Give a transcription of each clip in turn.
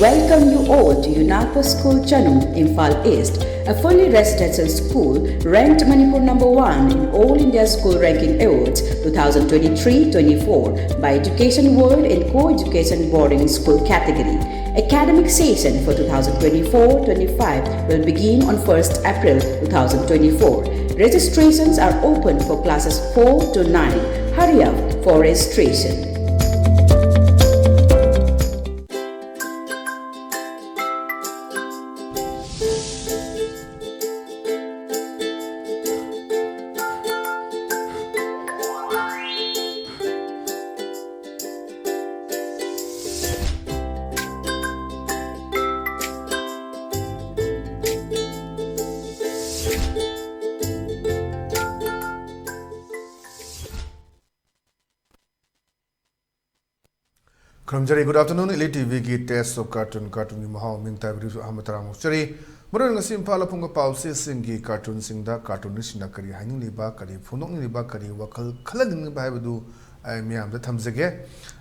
welcome you all to UNAPO School Chanum, Imphal East, a fully residential school ranked Manipur #1 in All India School Ranking Awards 2023-24 by Education World in Co-Education Boarding School category. Academic session for 2024-25 will begin on 1st April 2024. Registrations are open for classes 4 to 9. Hurry up for registration. Good afternoon, ELITETV ki test of cartoon ki mahau ming tai bri ahmatara muchari muron ngasim phala punga pause singi cartoon singda cartoon sina kari haning liba kari phunong liba kari wakal khalading ba haibu ai miam da thamjage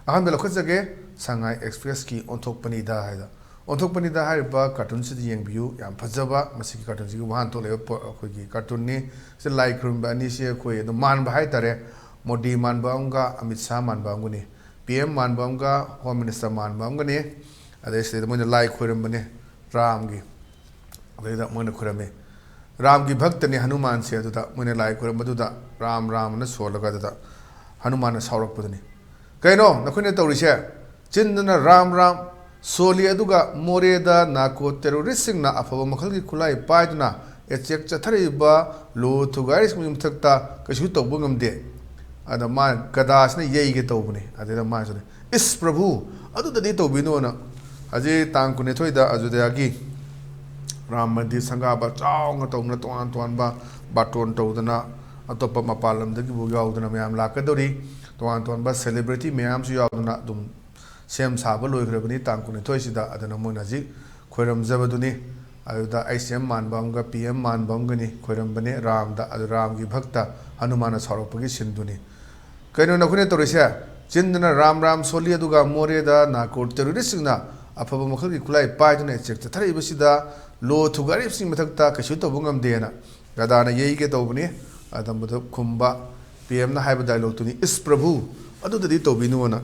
aham bela khojage Shanghai Express ki onthok pani da haida onthok pani da haiba cartoon si yeng view yam phajaba masi ki cartoon si wahan to le khoi ki cartoon ni se like room ba ni se khoi do man ba hai tare modi man ba unga Amit Shah man ba nguni PM man bamga Home Minister man bamga ne ade se mo lai khoram bane ram gi ade da mo na khorame ram gi bhakt ne Hanuman se da mo ne lai khoram badu da ram na so laga da Hanuman na saurak budani kaino na khone tawri se chindna ram soli aduga more da na ko terrorist sing na afaba makhal gi khulai paidna echek chathari ba lo thugaris mum thakta kashu tawbu ngamde ada man gadas ne yei ge tawbune ada ma so is prabhu adu da di tawbino na aje tang kune thoida ajuda gi ram mandir sanga ba chaung tawna toan ba baton tawdana atopa mapalam da gi bu yaudana mayam lakadori toan ba celebrity mayam su yaudana dum sem saba loi grabani tang kune thoisida adana mona ji khoiram jabaduni ajuda ICM man bamga PM man bamgani khoiram bane ram da adu ram gi bhakta Hanumana saropagi sinduni kaino na khune torisya chindna ram soli aduga more da na ko terrorist na afaba makhal gi kulai paidna chek thari basida lo thugari sing mathakta kashu to bungam dena gadana yei ge tobni adam bud khumba PM na haiba dialogue tuni is prabhu adu dadi tobinu na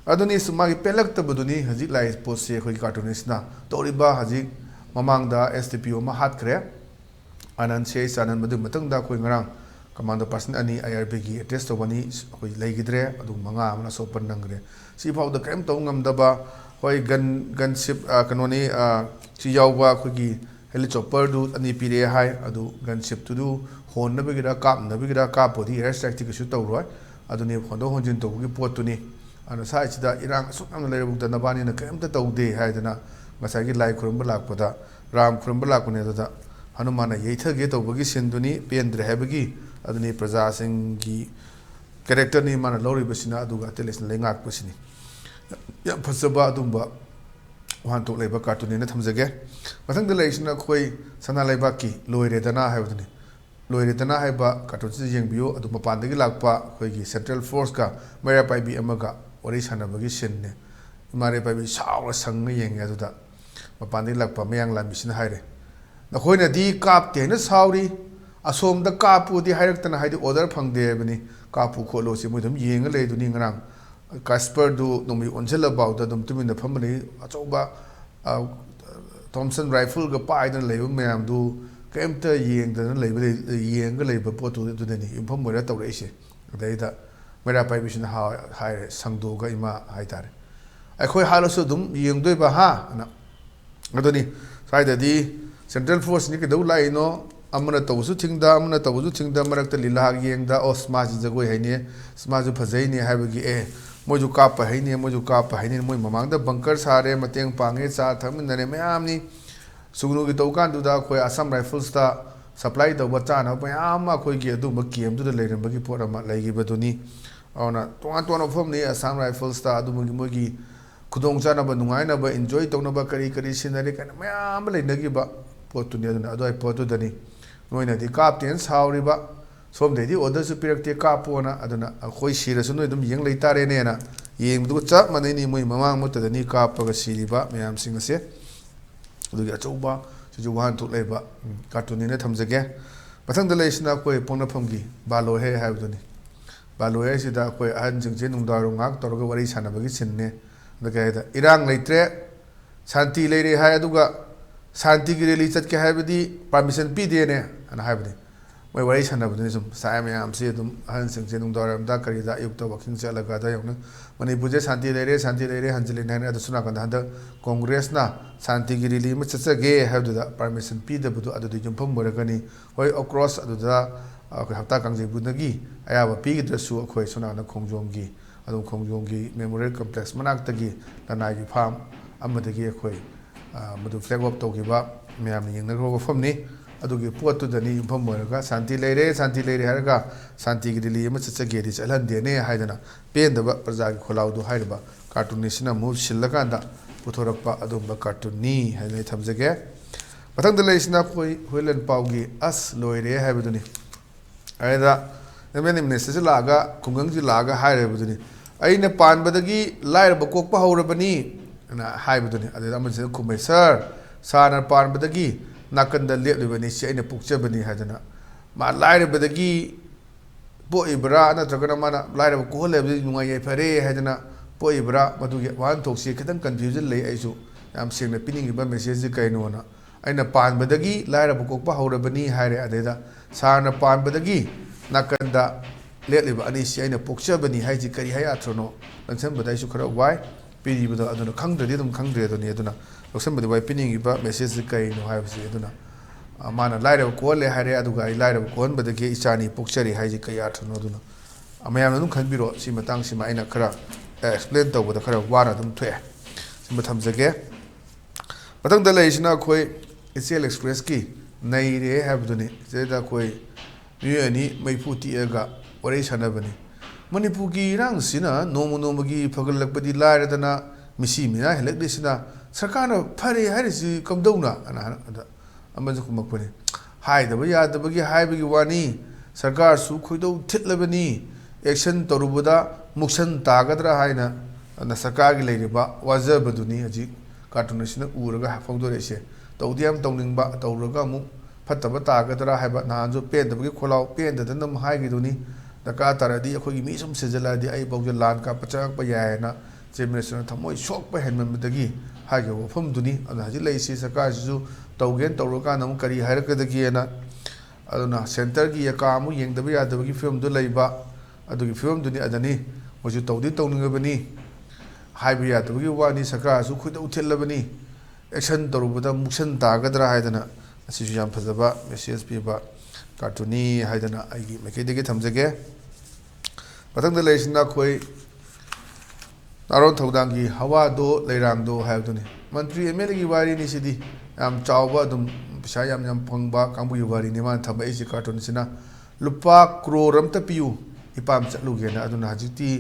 aduni sumagi pelak tabuduni haji lai post khoi cartoonist na toriba haji mamang da STPO ma hat kre anan sei sanan madu matang da khoi ngarang Commander person ani IRB gi test to bani hoi leigidre adu manga amna so pannangre si phau da kem to ngamdaba hoi gunship kanoni si yawba khogi helicopter du ani pire hai adu gunship tu du hon na bigira kap body air strike ki su to roi adu ne hondo honjin to gi pot tu ni ana sai chida irang suk am le buk da nabani na kem ta to de hai dana ngasai gi lai khurum lak pada ram khurum lak ne da Hanumana yeitha ge to bagi sinduni pendre habagi aduni praja singi character ni mana lori basina aduga teles lengak basini ya phasaba adumba wan to leba cartoon ne thamjage mathang de leisna khoi sana leba ki loire dana haibuduni loire dana haiba cartoon si yengbio adu mapan de lakpa khoi gi central force ka mera pai bi amaga ori sana bagi sinne mare pai bi sawa sang yeng aduda mapan de lakpa mayang lam bisina haire na khoi na di kap te na sauri asom da kapu di hairak haidi order phangde bani kapu kholo si mudum yenga le du ni ngrang Casper du nomi onjela baw da dum tumin da phamani achoba Thompson rifle ga pai da le mayam du kemta yeng da le yeng ga le ba potu du ni impham mora taw re se dai da mera pai bishin ha hai sangdo ga ima hai tare ai khoi halosu dum yeng doi ba ha na adoni sai da di Central Force ni ke do lai no amana tawsu thingda marakta lila yengda o smaji jagoi haine smaji phajai ni habagi moju kap haine moi mamang da bunker sare mateng pange cha thamin ne mayam ni sugnu gi tawkan du da khoi Assam Rifles ta supply da bacha na mayam ma khoi gi adu ma kem du da leiram bagi pora ma laigi baduni ona ton of ni Assam Rifles ta adu mo gi khudong cha na ba nungai na ba enjoy to na ba kari scenery kan mayam le nagi ba potu ni aduna adu ai potu dani noina di captain sauri ba som de di order su pirak te kapona aduna khoi sira su noi dum yeng lei tare ne na ꯌꯦꯡꯕꯗꯨꯒ ꯆꯞ ꯃꯥꯟꯅꯩꯅꯤ ꯃꯣꯏ ꯃꯃꯥꯡ ꯃꯨꯠꯇꯗꯅꯤ ꯀꯥꯞꯄꯒ ꯁꯤꯔꯤꯕ ꯃꯌꯥꯝꯁꯤꯡ ꯑꯁꯦ ꯑꯗꯨꯒꯤ ꯑꯆꯧꯕ ꯁꯤꯁꯨ ꯋꯥꯍꯟꯊꯣꯛ ꯂꯩꯕ ꯀꯥꯔꯇꯨꯟꯅꯤꯅ ꯊꯝꯖꯒꯦ ꯃꯊꯪꯗ ꯂꯩꯔꯤꯁꯤꯅ ꯑꯩꯈꯣꯏ ꯄꯣꯛꯅꯐꯝꯒꯤ ꯕꯥꯂꯣꯍꯦ ꯍꯥꯏꯕꯗꯨꯅꯤ ꯕꯥꯂꯣꯍꯦ ꯁꯤꯗ ꯑꯩꯈꯣꯏ ꯑꯍꯟꯁꯤꯡꯁꯦ ꯅꯨꯡꯗꯥꯡꯋꯥꯏꯔꯝ ꯉꯥꯏꯍꯥꯛ ꯇꯧꯔꯒ ꯋꯥꯔꯤ ꯁꯥꯟꯅꯕꯒꯤ ꯁꯤꯟꯅꯦ ꯑꯗ ꯀꯩ ꯍꯥꯏꯗ ꯏꯔꯥꯡ ꯂꯩꯇ꯭ꯔꯦ ꯁꯥꯟꯇꯤ ꯂꯩꯔꯦ ꯍꯥꯏ ꯑꯗꯨꯒ ꯁꯥꯟꯇꯤꯒꯤ ꯔꯦꯂꯤ ꯆꯠꯀꯦ ꯍꯥꯏꯕꯗꯤ ꯄꯥꯔꯃꯤꯁꯟ ꯄꯤꯗꯦꯅꯦ ꯑꯅ ꯍꯥꯏꯕꯅꯤ ꯃꯣꯏ ꯋꯥꯔꯤ ꯁꯥꯟꯅꯕꯗꯨꯅꯤ ꯁꯨꯝ ꯁꯥꯏ ꯃꯌꯥꯝꯁꯤ ꯑꯗꯨꯝ ꯑꯍꯟꯁꯤꯡꯁꯦ ꯅꯨꯡꯗꯥꯡꯋꯥꯏꯔꯝꯗ ꯀꯔꯤꯗ ꯑꯌꯨꯛꯇ ꯋꯥꯀꯤꯡ ꯆꯠꯂꯒ ꯑꯗ ꯌꯧꯅ ꯃꯅꯤꯄꯨꯔꯁꯦ ꯁꯥꯟꯇꯤ ꯂꯩꯔꯦ ꯍꯟꯖꯤꯜꯂꯤꯅꯦ ꯍꯥꯏꯅ ꯑꯗꯨꯁꯨ ꯅꯥꯀꯟꯗ ꯍꯟꯗꯛ ꯀꯣꯡꯒ꯭ꯔꯦꯁꯅ ꯁꯥꯟꯇꯤꯒꯤ ꯔꯦꯂꯤ ꯑꯃ ꯆꯠꯆꯒꯦ ꯍꯥꯏꯕꯗꯨꯗ ꯄꯥꯔꯃꯤꯁꯟ ꯄꯤꯗꯕꯗꯨ ꯑꯗꯨꯗ ꯌꯨꯝꯐꯝ ꯑꯣꯏꯔꯒꯅꯤ ꯍꯣꯏ ꯑꯣꯀ꯭ꯔꯣꯁ ꯑꯗꯨꯗ ꯑꯩꯈꯣꯏ ꯍꯞꯇꯥ ꯀꯥꯡꯖꯩꯕꯨꯡꯗꯒꯤ ꯑꯌꯥꯕ ꯄꯤꯒꯗ꯭ꯔꯁꯨ ꯑꯩꯈꯣꯏ ꯁꯣꯅꯥꯀꯟꯗ ꯈꯣꯡꯖꯣꯝꯒꯤ ꯑꯗꯨꯝ ꯈꯣꯡꯖꯣꯝꯒꯤ ꯃꯦꯃꯣꯔꯤꯌꯦꯜ ꯀꯝꯄ꯭ꯂꯦꯛꯁ ꯃꯅꯥꯛꯇꯒꯤ ꯂꯅꯥꯏꯒꯤ ꯐꯥꯔꯝ ꯑꯃꯗꯒꯤ ꯑꯩꯈꯣꯏ ꯃꯗꯨ ꯐ꯭ꯂꯦꯛ ꯑꯣꯐ ꯇꯧꯈꯤꯕ ꯃꯌꯥꯝꯅ ꯌꯦꯡꯅꯈꯤꯕ ꯃꯐꯝꯅꯤ ꯑꯗꯨꯒꯤ ꯄꯣꯠꯇꯨꯗꯅꯤ ꯌꯨꯝꯐꯝ ꯑꯣꯏꯔꯒ ꯁꯥꯟꯇꯤ ꯂꯩꯔꯦ ꯍꯥꯏꯔꯒ ꯁꯥꯟꯇꯤꯒꯤ ꯔꯦꯂꯤ ꯑꯃ ꯆꯠꯆꯒꯦꯗꯤ ꯆꯠꯍꯟꯗꯦꯅꯦ ꯍꯥꯏꯗꯅ ꯄꯦꯟꯗꯕ प्रजा की खोलाउदु हाइरबा कार्टून निसिना मु सिल्लकांदा पुथोरक्पा अदुम्बा कार्टूननी हाइनै थमजगे मथंग लेसिना कोई होइलन पाउगी अस लोइरे हाइबदुनी आइदा एमएनए मिनिस्टर से लागा खुंगंग जी लागा हाइरबदुनी अइने पानबदगी लाइरब कोकपा हौरबनी ना हाइबदुनी अदेदा मनसे खुमै सर साना पानबदगी नाकंदा लेबलिबनी से अइने पुक्चबनी हाइदना मा लाइरबदगी पोइब्रा नत्रगना माना लाइरब कोहलेबदि नुंगाय फरे हाइदना पोइब्रा मदुगी वान थोक्सी खतन कंफ्यूजन लई आइसु याम सेंगना पिनिंगिबा मेसेज कइनोना अइना पानबदगी लाइरब कोकपा हौरबनी हाइरे अदेदा साना पानबदगी नाकंदा लेटलिबा अनिसि अइना पोक्चबनी हाइजि करि हाय आथ्रोनो लंसनबदाइसु खरा वाइ पिरिबदा अदुना खंगद्रदि अदुम खंगद्रे अदुनी अदुना लंसनबदि वाइ पिनिंगिबा मेसेज कइनो हाइबसि अदुना माना लाइरब कोले हाइरे अदुगा लाइरब कोहनबदगी इचानी पोक्चरी हाइजि कइ आथ्रोनो अदुना अमयाम अदुम खनबिरो सि मतंग सिमा अइना खरा एक्सप्लेन तौबदा खरा वाना अदुम थोए सिमा थमजगे मतंग द लेसिना खोय इचेल एक्सप्रेस की नैरे हाइबदुनी जेदा खोय मियनी मैफुतिएगा वरे सानबनी मणिपुर की इरांगसिना नोमगी फगलकपदि लाइरदना मिसी मिना हेलकदिसिना सरकारना फरे हाइरिसि कमदौना अना अमजु कुमकपनि हाइदबा यादबगी हाइबगी वानी सरकार सु खोइदौ थिटलबनी एक्शन तरुबदा मुक्सन तागदरा हाइना अना सरकार की लेरिबा वाजबदुनी हजि कार्टूनसिना उरगा फौदोरेसे तौदियाम तौनिंगबा तौरगा मु फतबा तागदरा हाइबा नाजु पेंदबगी खोलाव पेंददनम हाइगिदुनी दका तारदी अखोगी मी सुम सेजलादी आई बौजे लान का पचाकपा यायना चेमिनेसना थमोय सोकपा हेनमदगी हाइगे वफमदुनी अना हजि लेसि सरकारसु तौगेन तौरका नम करी हाइरकदगीना अदुना सेंटर की यका मु येंगदबा यादबगी फिल्म दु लैबा अदुगी फिल्म दुनी अदनी मोजु तौदी तौनिंगबनी हाइबा यादबगी वानी सरकारसु खुद उथिलबनी एक्शन तौरबदा मुक्सन तागदरा हाइदना असिसु याम फजबा मेसेज पीबा कार्टूनी हाइदना आइगी मेकेदगी थमजगे मथंग लेसिना खोय नारोन थौदांगी हवादो लैरांगदो हाइबदुनी मंत्री एमएलए की वारी निसिदी याम चावबा अदुम पिसा याम फंगबा कांबुगी वारी निमान थबैसि कार्टून सिना लुपा करोड़ अमता पियु इपाम चलुगेना अदुना हजिति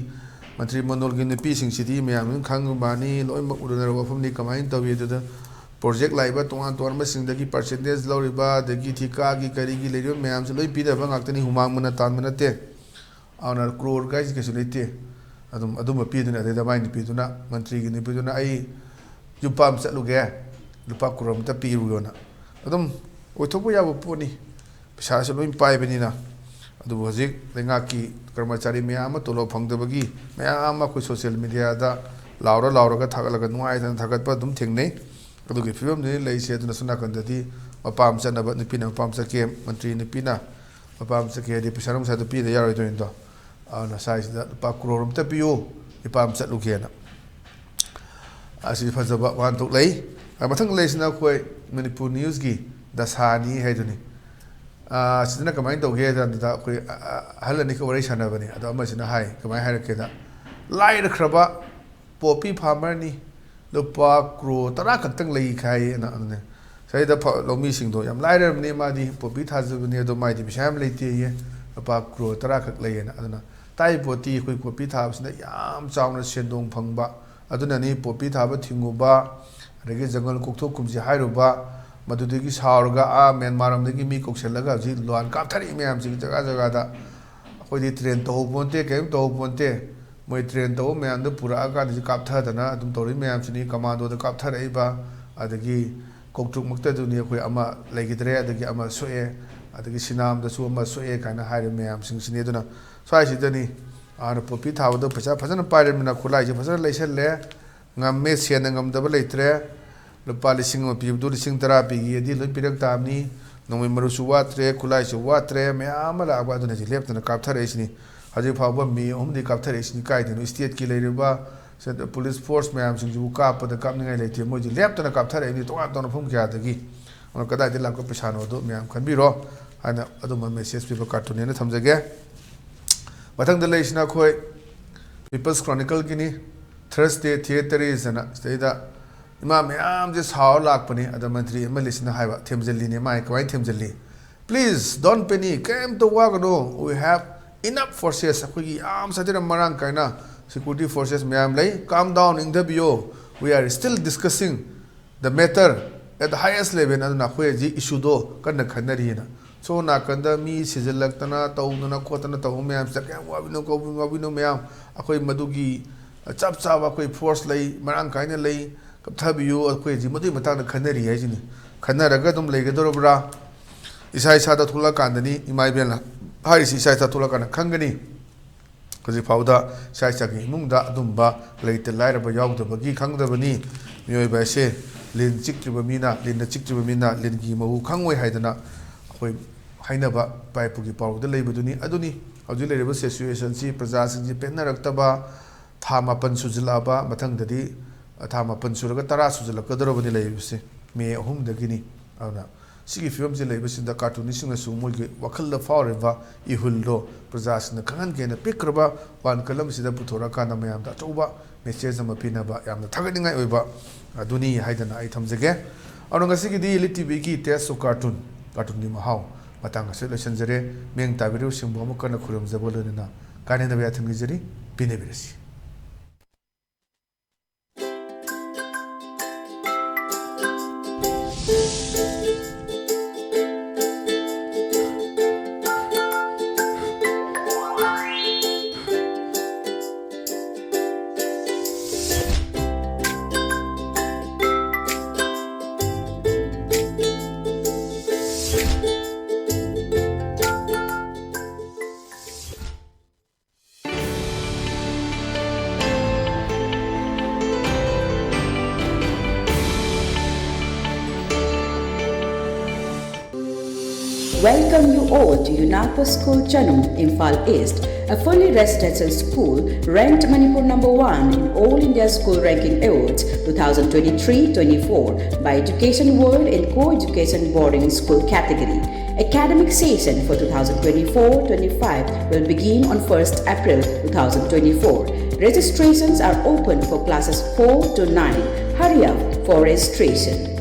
मंत्री मंडल की नुपी सिंगसिदी मयाम खंगबानी लोइमक उदनर वफमनी कमाइन तवी दुदा प्रोजेक्ट लाइबा तोंगान तोरम सिंगदगी परसेंटेज लौरिबा दगी थिका की करीगी लेरियो मयाम से लोइ पिदबा गाक्तनी हुमांग मना तान मनाते आउना करोड़ गाइस केसु लेते अदुम पिदुना अदेदा माइन पिदुना मंत्री की निपिदुना आई युपाम चलुगे लुपा करोड़ अमता पिरुयोना अदुम ओथोपो याबो पोनी पैसा से लोइ पाइबनिना अदुबो हजिक लेंगाकी कर्मचारी मैम तोलो फंगदबगी मैम अखोय सोशल मीडिया दा लाउरगा थागलगा नुआइदना थागतपा दुम थेंगनै अदुगी फिल्म नि लेइसे अदुना सुनाकंददी मपाम चनबा नुपिना मपाम चके मंत्री नुपिना मपाम चके दि पैसा नुसा दु पिदा यारोइदोइनदो आना साइसदा लुपा करोड़ अमता पियो इपाम चलुगेना असी फजबा वान तोक लै मथंग लेसिना खोय मणिपुर न्यूज़ की दसानी हैदुनी सिदना कमाइन तौगे दा कोई हलनी को वरी सानबनी अदो अमसिना हाय कमाइ हारकेदा लाइरख्रबा पोपी फार्मर नि लुपा करोड़ 10 खक्तंग लई खाय ना ने सैदा लौमी सिंगदो याम लाइरबनी मादी पोपी थाजबनी अदो माइदी बिशाम लेते ये लुपा करोड़ 10 खक लैना अदना ताइ पोती कोई पोपी थाबसना याम चावना सेंदोंग फंगबा अदुना नि पोपी थाबा थिंगुबा अदगी जंगल कोक्थो कुमजी हाइरुबा मदुदगी सावरगा म्यांमार अमदगी मी कोक्सेलगा जी लोन काथरी मैम जी जगह जगह दा अखोइदि ट्रेन तौबोंते केम तौबोंते moi train to myam da pura ka ni kap tha dana adum tori myam chini commando da kap tha rei ba adagi koktruk makta du ni khoi ama legidre adagi ama soe adagi sinam da su ama soe kana haire myam sing sini duna swai si dani ar popi thaw da phacha phajana paire mina khulai je phajana leisel le ngam me sen ngam da ba leitre lupa lising ma pi du lising tara pi gi di loi pirak tamni nongmi maru su watre khulai su watre me amala ba duna ji lep na kap tha rei sini haji phawba mi om di kap tha rei sini kai dinu state ki leire ba the police force myam sing ju ka pa da kap ni ngai leite mo ji lep na kap tha rei ni to na phum kya da gi on kada de la ko pisano do myam khan bi ro ana adu ma message pi ba cartoon ne thamjage mathang da leisna khoi people's chronicle ki ni thursday theater is ana stay da ima myam je saw lak pani ada mantri ma lisna haiba themjali ne mai kwai themjali please don't panic came to work no we have enough forces akoi am sadira marang kaina security forces myam lay calm down in the bio we are still discussing the matter at the highest level aduna khoi ji issue do kan khanari na so na kanda mi sijalak tana tawna khotana taw myam sakya wabino myam akoi madugi chap chap akoi force lay marang kaina lay kapthabiyo akoi ji madu matang khanari hai jini khanaraga dum legadorobra isai sada thula kandani imai bela hari si isai thula kana khangani kaji phauda sai chagi mungda adumba leite lairaba yaudabagi khangdabani mioi ba se lin chiktriba mina lin chiktriba mina lin gi mau khangwai haidana akoi hainaba paipugi pawda leibaduni aduni hauji leiraba situation si praja singi pennaраktaba thama pan sujilaba mathangdadi thama pan suraga tara sujilakadorobani leibse me ahum dagini auna sigi film je leiba sinda cartoon sing na su moi ge wakhal la faureba ihullo prajasin khangan ge na pikraba wan kalam sida puthora kana mayam da toba message ama pinaba yamna thaganingai oiba aduni haidana ai thamjage aunga sigi di ELITETV ki test so cartoon ni mahau matanga se lesson jare meng tabiru singbo ma kana khurum jabolena kane na bya thamgi jari binebirasi Welcome you all to Unapa School Chanum, Imphal East, a fully residential school ranked Manipur #1 in All India School Ranking Awards 2023-24 by Education World in Co-Education Boarding School category. Academic session for 2024-25 will begin on 1st April 2024. Registrations are open for classes 4 to 9. Hurry up for registration.